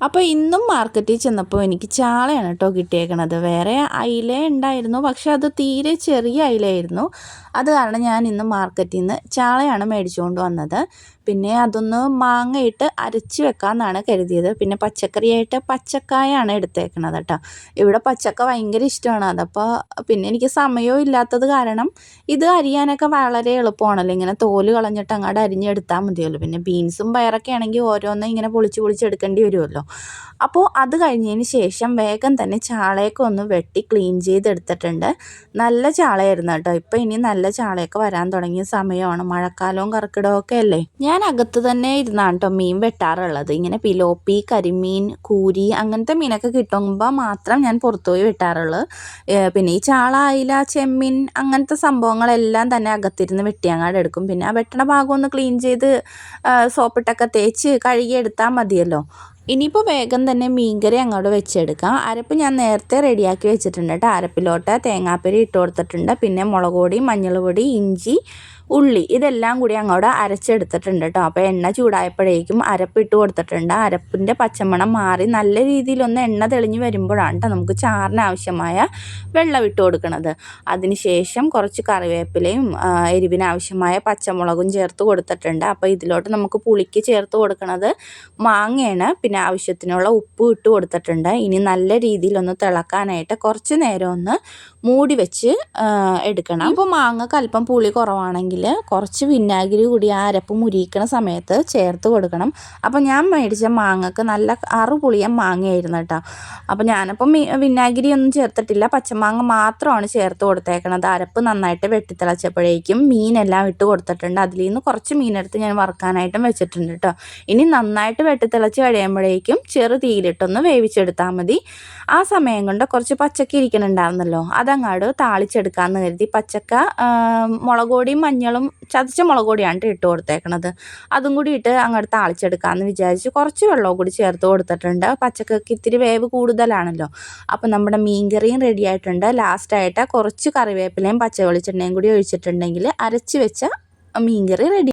അപ്പോൾ ഇന്നും മാർക്കറ്റിൽ ചെന്നപ്പോൾ എനിക്ക് ചാളയാണ് കേട്ടോ കിട്ടിയേക്കണത്. വേറെ അയില ഉണ്ടായിരുന്നു, പക്ഷെ അത് തീരെ ചെറിയ അയിലയായിരുന്നു. അത് കാരണം ഞാൻ ഇന്ന് മാർക്കറ്റിൽ നിന്ന് ചാളയാണ് മേടിച്ചുകൊണ്ട് വന്നത്. പിന്നെ അതൊന്ന് മാങ്ങയിട്ട് അരച്ച് വെക്കാമെന്നാണ് കരുതിയത്. പിന്നെ പച്ചക്കറിയായിട്ട് പച്ചക്കായാണ് എടുത്തേക്കണത് കേട്ടോ. ഇവിടെ പച്ചക്ക ഭയങ്കര ഇഷ്ടമാണ്. അതപ്പോൾ പിന്നെ എനിക്ക് സമയവും ഇല്ലാത്തത് കാരണം ഇത് അരിയാനൊക്കെ വളരെ എളുപ്പമാണല്ലോ. ഇങ്ങനെ തോല് കളഞ്ഞിട്ട് അങ്ങോട്ട് അരിഞ്ഞെടുത്താൽ മതിയല്ലോ. പിന്നെ ബീൻസും പയറൊക്കെ ആണെങ്കിൽ ഓരോന്നും ഇങ്ങനെ പൊളിച്ചെടുക്കേണ്ടി വരുമല്ലോ. അപ്പോൾ അത് കഴിഞ്ഞതിന് ശേഷം വേഗം തന്നെ ചാളയൊക്കെ ഒന്ന് വെട്ടി ക്ലീൻ ചെയ്തെടുത്തിട്ടുണ്ട്. നല്ല ചാളയായിരുന്നു കേട്ടോ. ഇപ്പോൾ ഇനി നല്ല ചാളയൊക്കെ വരാൻ തുടങ്ങിയ സമയമാണ്. മഴക്കാലവും കർക്കിടകവും ഒക്കെ അല്ലേ. ഞാൻ അകത്ത് തന്നെ ഇരുന്നാണ് കേട്ടോ മീൻ വെട്ടാറുള്ളത്. ഇങ്ങനെ പിലോപ്പി, കരിമീൻ, കൂരി അങ്ങനത്തെ മീനൊക്കെ കിട്ടുമ്പോൾ മാത്രം ഞാൻ പുറത്തുപോയി വെട്ടാറുള്ളത്. പിന്നെ ഈ ചാള, അയില, ചെമ്മീൻ അങ്ങനത്തെ സംഭവങ്ങളെല്ലാം തന്നെ അകത്തിരുന്ന് വെട്ടിയങ്ങാട് എടുക്കും. പിന്നെ ആ വെട്ടണ ഭാഗം ഒന്ന് ക്ലീൻ ചെയ്ത് സോപ്പിട്ടൊക്കെ തേച്ച് കഴുകിയെടുത്താൽ മതിയല്ലോ. ഇനിയിപ്പോൾ വേഗം തന്നെ മീൻകറി അങ്ങോട്ട് വെച്ചെടുക്കാം. അരപ്പ് ഞാൻ നേരത്തെ റെഡിയാക്കി വെച്ചിട്ടുണ്ട് കേട്ടോ. അരപ്പിലോട്ട് തേങ്ങാപ്പൊരി ഇട്ട് കൊടുത്തിട്ടുണ്ട്. പിന്നെ മുളക് പൊടി, മഞ്ഞൾ പൊടി, ഇഞ്ചി, ഉള്ളി ഇതെല്ലാം കൂടി അങ്ങോട്ട് അരച്ചെടുത്തിട്ടുണ്ട് കേട്ടോ. അപ്പോൾ എണ്ണ ചൂടായപ്പോഴേക്കും അരപ്പിട്ട് കൊടുത്തിട്ടുണ്ട്. അരപ്പിൻ്റെ പച്ചമണം മാറി നല്ല രീതിയിലൊന്ന് എണ്ണ തെളിഞ്ഞ് വരുമ്പോഴാണ് കേട്ടോ നമുക്ക് ചാറിന് ആവശ്യമായ വെള്ളം ഇട്ട് കൊടുക്കുന്നത്. അതിനുശേഷം കുറച്ച് കറിവേപ്പിലയും എരിവിനാവശ്യമായ പച്ചമുളകും ചേർത്ത് കൊടുത്തിട്ടുണ്ട്. അപ്പോൾ ഇതിലോട്ട് നമുക്ക് പുളിക്ക് ചേർത്ത് കൊടുക്കുന്നത് മാങ്ങയാണ്. പിന്നെ ആവശ്യത്തിനുള്ള ഉപ്പ് ഇട്ട് കൊടുത്തിട്ടുണ്ട്. ഇനി നല്ല രീതിയിലൊന്ന് തിളക്കാനായിട്ട് കുറച്ച് നേരം ഒന്ന് മൂടി വെച്ച് എടുക്കണം. ഇപ്പോൾ മാങ്ങക്ക് അല്പം പുളി കുറവാണെങ്കിൽ കുറച്ച് വിനാഗിരി കൂടി ആ അരപ്പ് മുരിക്കണ സമയത്ത് ചേർത്ത് കൊടുക്കണം. അപ്പോൾ ഞാൻ മേടിച്ച മാങ്ങക്ക് നല്ല അറുപുളിയ മാങ്ങയായിരുന്നു കേട്ടോ. അപ്പോൾ ഞാനപ്പം വിനാഗിരി ഒന്നും ചേർത്തിട്ടില്ല, പച്ചമാങ്ങ മാത്രമാണ് ചേർത്ത് കൊടുത്തേക്കണത്. അരപ്പ് നന്നായിട്ട് വെട്ടിത്തിളച്ചപ്പോഴേക്കും മീനെല്ലാം ഇട്ട് കൊടുത്തിട്ടുണ്ട്. അതിൽ നിന്ന് കുറച്ച് മീനെടുത്ത് ഞാൻ വറുക്കാനായിട്ടും വെച്ചിട്ടുണ്ട് കേട്ടോ. ഇനി നന്നായിട്ട് വെട്ടിത്തിളച്ച് കഴിയുമ്പോഴേക്കും ചെറു തീയിലിട്ടൊന്ന് വേവിച്ചെടുത്താൽ മതി. ആ സമയം കൊണ്ട് കുറച്ച് പച്ചക്ക ഇരിക്കണുണ്ടായിരുന്നല്ലോ, അതങ്ങാട് താളിച്ചെടുക്കാമെന്ന് കരുതി പച്ചക്ക മുളക് പൊടിയും മഞ്ഞളും ചതച്ച മുളക് പൊടിയാണ് ഇട്ട് കൊടുത്തേക്കണത്. അതും കൂടി ഇട്ട് അങ്ങോട്ട് താളിച്ചെടുക്കാമെന്ന് വിചാരിച്ച് കുറച്ച് വെള്ളവും കൂടി ചേർത്ത് കൊടുത്തിട്ടുണ്ട്. പച്ചക്കക്ക് ഇത്തിരി വേവ് കൂടുതലാണല്ലോ. അപ്പോൾ നമ്മുടെ മീൻകറിയും റെഡി ആയിട്ടുണ്ട്. ലാസ്റ്റായിട്ട് കുറച്ച് കറിവേപ്പിലയും പച്ച വെളിച്ചെണ്ണയും കൂടി ഒഴിച്ചിട്ടുണ്ടെങ്കിൽ അരച്ച് വെച്ച മീൻകറി റെഡി.